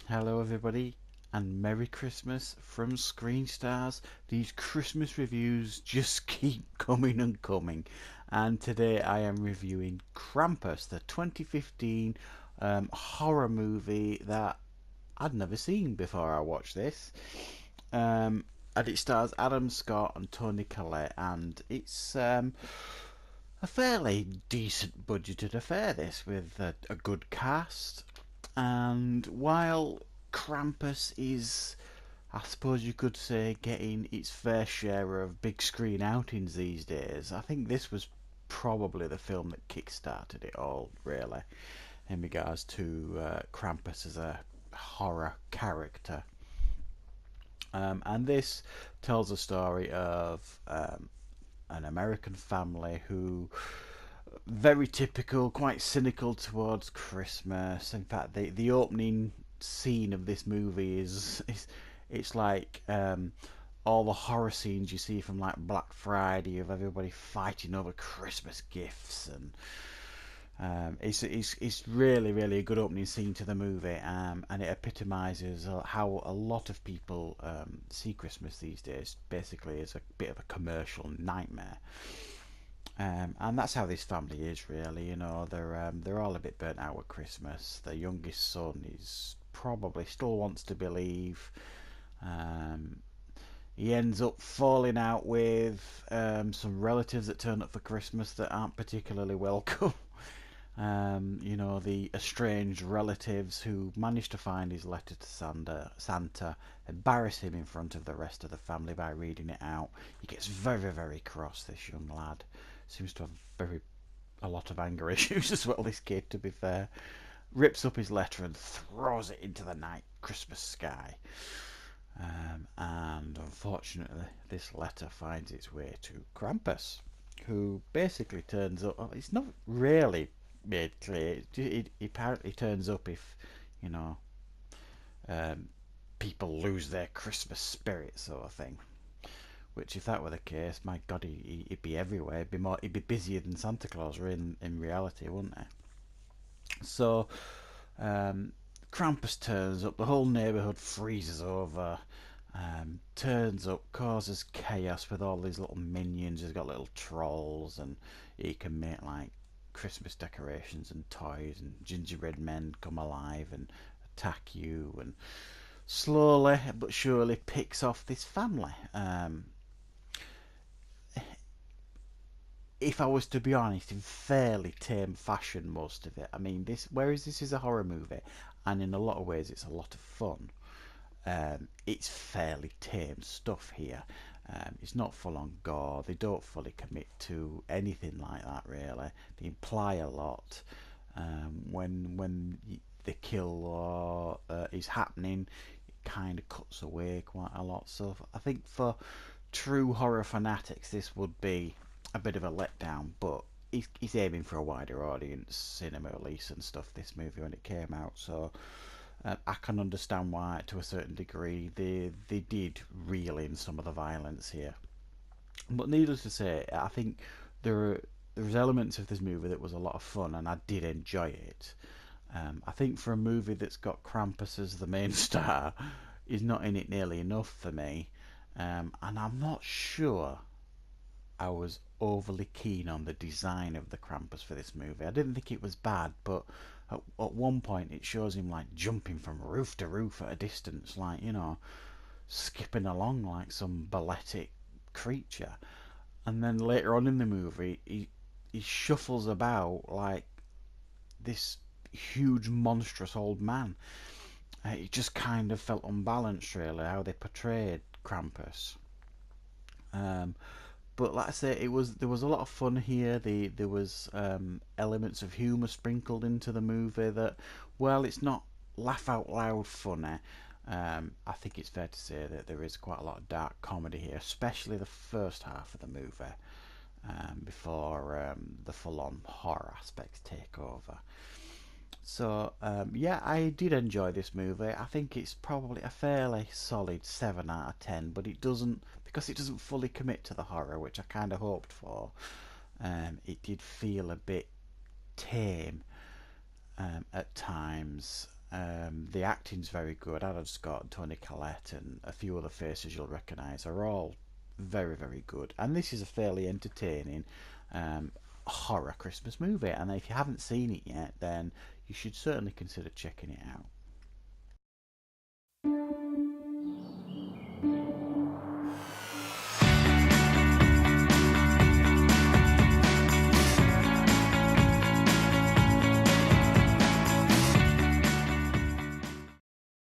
Hello everybody and Merry Christmas from Screen Stars. These Christmas reviews just keep coming and coming, and today I am reviewing Krampus, the 2015 horror movie that I'd never seen before I watched this. And it stars Adam Scott and Tony Collette, and it's a fairly decent budgeted affair, this, with a good cast. And while Krampus is, I suppose you could say, getting its fair share of big screen outings these days, I think this was probably the film that kick-started it all, really, in regards to Krampus as a horror character. And this tells a story of an American family who very typical, quite cynical towards Christmas. In fact, the opening scene of this movie is it's like all the horror scenes you see from like Black Friday of everybody fighting over Christmas gifts, and it's really a good opening scene to the movie, and it epitomises how a lot of people see Christmas these days, basically as a bit of a commercial nightmare. And that's how this family is, really. You know, they're all a bit burnt out with Christmas. The youngest son is probably still wants to believe. Um, he ends up falling out with some relatives that turn up for Christmas that aren't particularly welcome. You know, the estranged relatives who manage to find his letter to Santa, embarrass him in front of the rest of the family by reading it out. He gets very cross, this young lad. Seems to have a lot of anger issues as well, this kid, to be fair. Rips up his letter and throws it into the night Christmas sky. And unfortunately, this letter finds its way to Krampus, who basically turns up. It's not really made clear. He apparently turns up if, you know, um, people lose their Christmas spirit, sort of thing. Which, if that were the case, my God, he'd be everywhere. He'd be busier than Santa Claus, in reality, wouldn't he? So, um, Krampus turns up. The whole neighbourhood freezes over. Turns up, causes chaos with all these little minions. He's got little trolls, and he can make like Christmas decorations and toys, and gingerbread men come alive and attack you, and slowly but surely picks off this family. If I was to be honest, in fairly tame fashion, most of it. I mean, whereas this is a horror movie, and in a lot of ways it's a lot of fun. It's fairly tame stuff here. It's not full on gore. They don't fully commit to anything like that, really. They imply a lot. When the kill or is happening, it kind of cuts away quite a lot. So I think for true horror fanatics, this would be a bit of a letdown. But he's aiming for a wider audience, cinema release and stuff, this movie, when it came out. So I can understand why, to a certain degree, they did reel in some of the violence here. But needless to say, I think there was elements of this movie that was a lot of fun, and I did enjoy it. I think for a movie that's got Krampus as the main star, is not in it nearly enough for me. And I'm not sure I was overly keen on the design of the Krampus for this movie. I didn't think it was bad, but at one point it shows him like jumping from roof to roof at a distance, like, you know, skipping along like some balletic creature. And then later on in the movie, he shuffles about like this huge, monstrous old man. It just kind of felt unbalanced, really, how they portrayed Krampus. Um, but like I say, there was a lot of fun here. There was elements of humour sprinkled into the movie that, well, it's not laugh out loud funny. I think it's fair to say that there is quite a lot of dark comedy here, especially the first half of the movie, before the full-on horror aspects take over. So yeah, I did enjoy this movie. I think it's probably a fairly solid 7 out of 10, but it doesn't, because it doesn't fully commit to the horror, which I kind of hoped for. It did feel a bit tame at times. The acting's very good. Adam Scott and Tony Collette and a few other faces you'll recognise are all very, very good. And this is a fairly entertaining horror Christmas movie. And if you haven't seen it yet, then you should certainly consider checking it out.